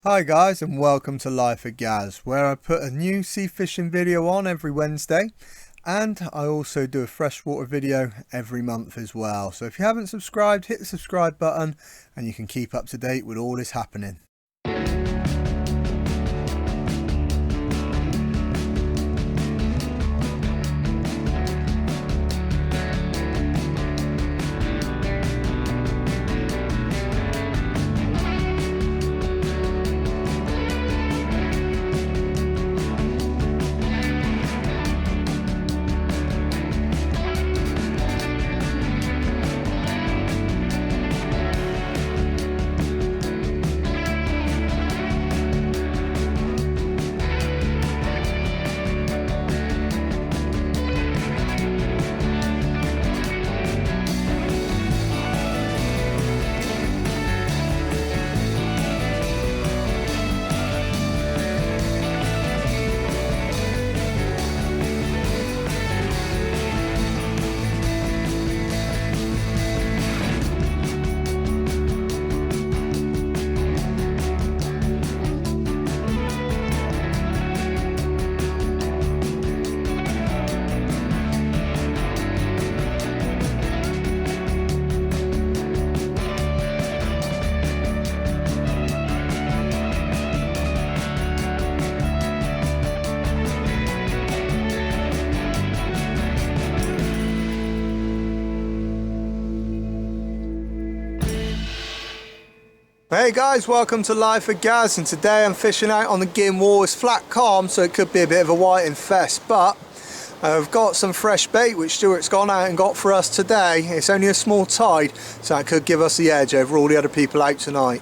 Hi guys, and welcome to Life of Gaz, where I put a new sea fishing video on every Wednesday, and I also do a freshwater video every month as well. So if you haven't subscribed, hit the subscribe button and you can keep up to date with all this happening. Hey guys, welcome to Life of Gaz, and today I'm fishing out on the Gynn water. It's flat calm, so it could be a bit of a whiting fest, but I've got some fresh bait which Stuart's gone out and got for us today. It's only a small tide, so that could give us the edge over all the other people out tonight.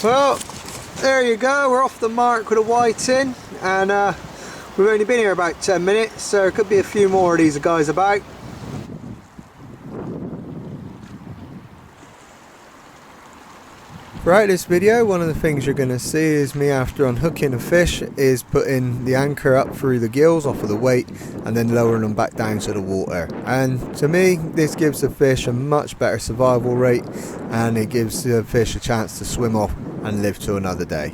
Well, there you go, we're off the mark with a whiting, and we've only been here about 10 minutes, so there could be a few more of these guys about. Throughout this video, one of the things you're going to see is me, after unhooking a fish, is putting the anchor up through the gills off of the weight and then lowering them back down to the water. And to me, this gives the fish a much better survival rate, and it gives the fish a chance to swim off and live to another day.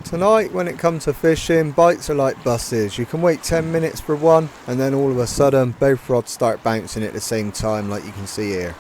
Tonight, when it comes to fishing, bites are like buses. You can wait 10 minutes for one, and then all of a sudden both rods start bouncing at the same time, like you can see here.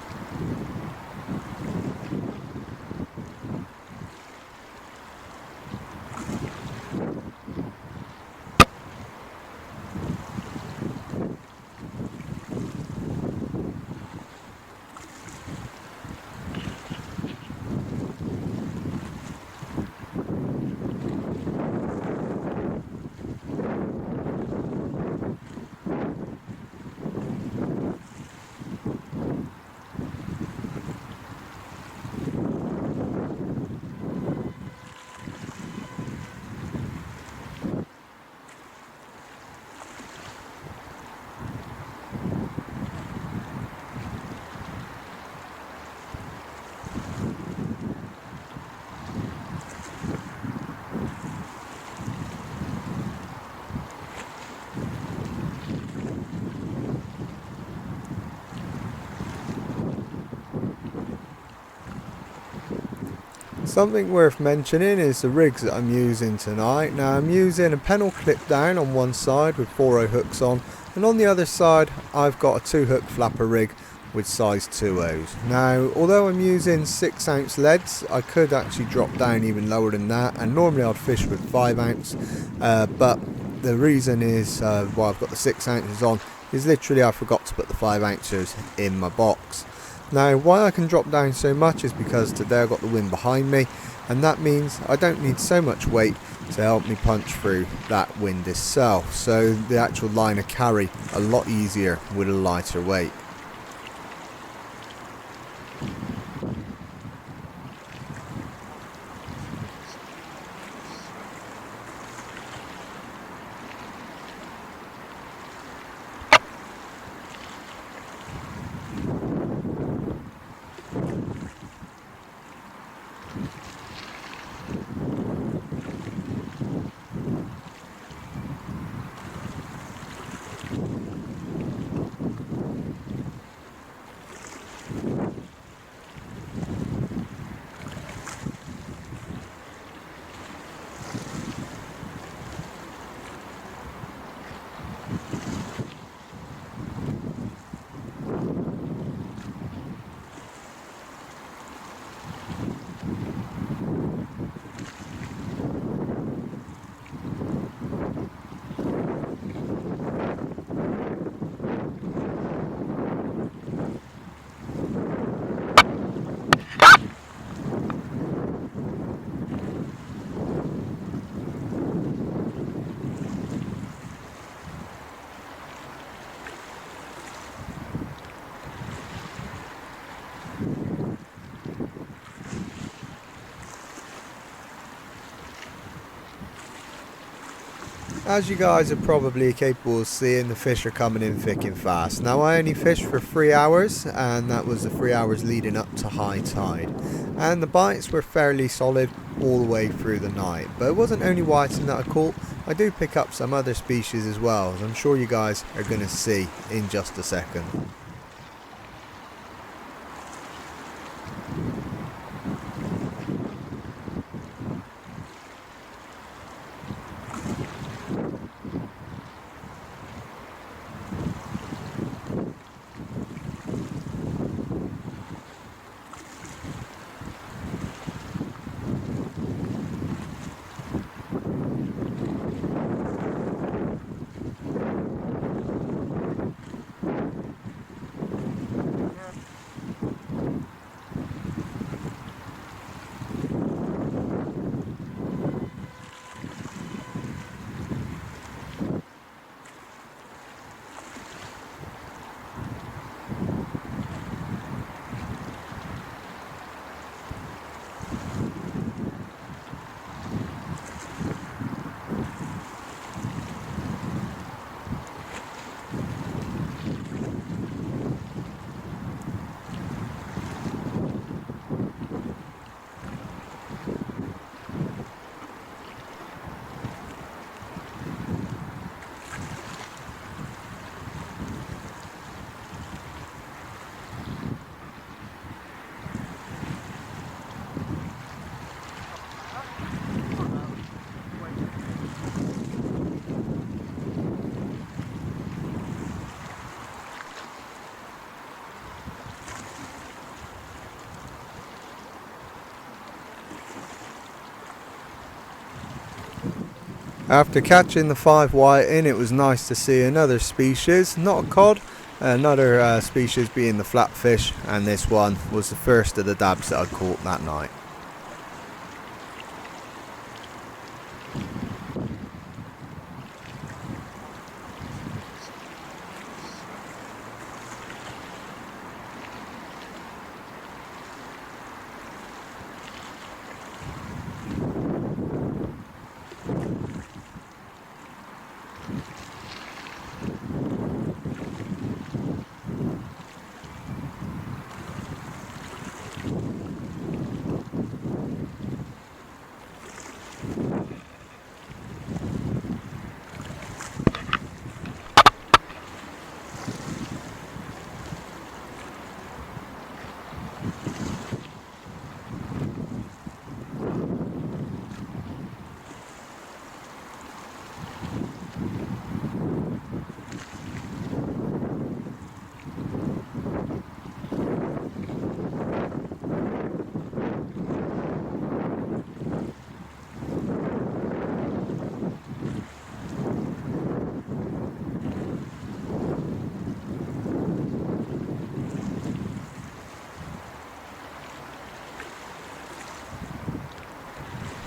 Something worth mentioning is the rigs that I'm using tonight. Now I'm using a pennel clip down on one side with 4/0 hooks on, and on the other side I've got a 2-hook flapper rig with size 2/0s. Now although I'm using 6-ounce leads, I could actually drop down even lower than that, and normally I'd fish with 5-ounce, but the reason is why I've got the 6 ounces on is literally I forgot to put the 5 ounces in my box. Now why I can drop down so much is because today I got the wind behind me, and that means I don't need so much weight to help me punch through that wind itself, so the actual line of carry a lot easier with a lighter weight. As you guys are probably capable of seeing, the fish are coming in thick and fast. Now I only fished for 3 hours, and that was the 3 hours leading up to high tide. And the bites were fairly solid all the way through the night. But it wasn't only whiting that I caught, I do pick up some other species as well, as I'm sure you guys are going to see in just a second. After catching the 5 whiting, it was nice to see another species, not a cod, another species being the flatfish, and this one was the first of the dabs that I caught that night.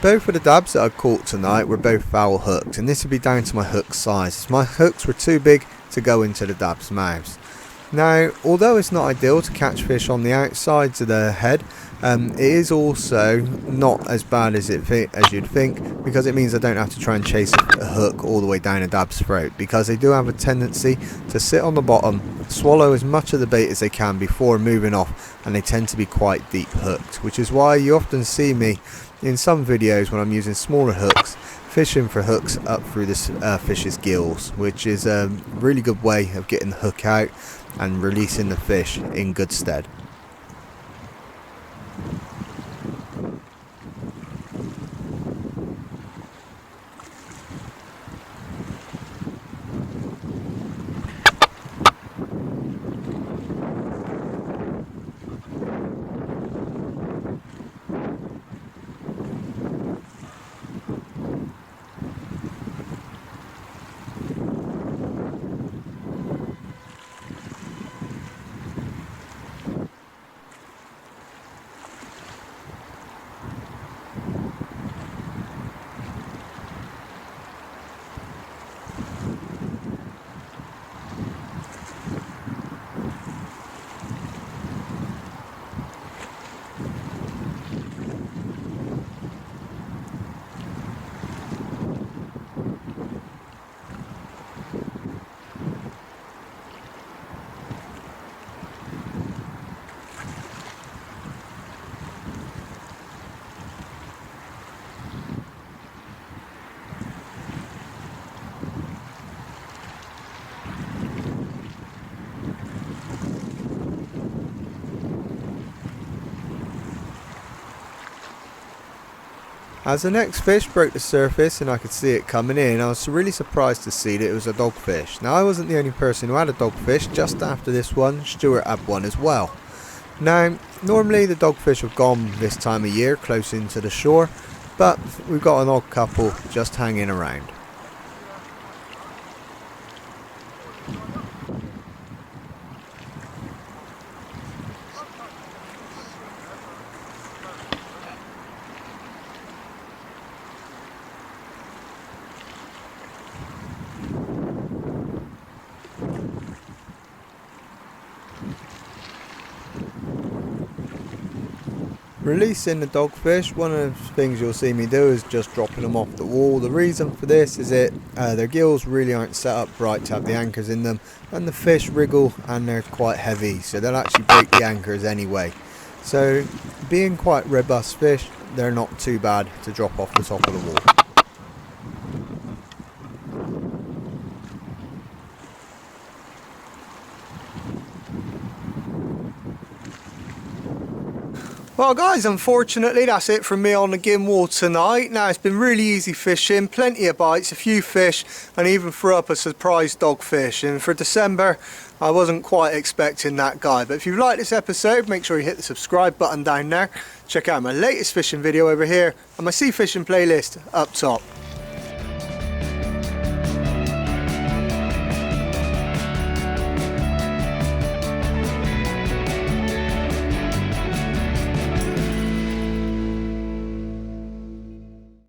both of the dabs that I caught tonight were both foul hooked, and this would be down to my hook size. My hooks were too big to go into the dabs' mouths. Now, although it's not ideal to catch fish on the outsides of the head, it is also not as bad as you'd think, because it means I don't have to try and chase a hook all the way down a dab's throat, because they do have a tendency to sit on the bottom, swallow as much of the bait as they can before moving off, and they tend to be quite deep hooked, which is why you often see me in some videos when I'm using smaller hooks fishing for hooks up through this fish's gills, which is a really good way of getting the hook out and releasing the fish in good stead. As the next fish broke the surface and I could see it coming in, I was really surprised to see that it was a dogfish. Now, I wasn't the only person who had a dogfish. Just after this one, Stuart had one as well. Now, normally the dogfish have gone this time of year close into the shore, but we've got an odd couple just hanging around. Releasing the dogfish, one of the things you'll see me do is just dropping them off the wall. The reason for this is that their gills really aren't set up right to have the anchors in them, and the fish wriggle and they're quite heavy, so they'll actually break the anchors anyway. So being quite robust fish, they're not too bad to drop off the top of the wall. Well guys, unfortunately that's it from me on the gynn wall tonight. Now, it's been really easy fishing, plenty of bites, a few fish, and even threw up a surprise dogfish. And for December, I wasn't quite expecting that guy. But if you've liked this episode, make sure you hit the subscribe button down there. Check out my latest fishing video over here and my sea fishing playlist up top.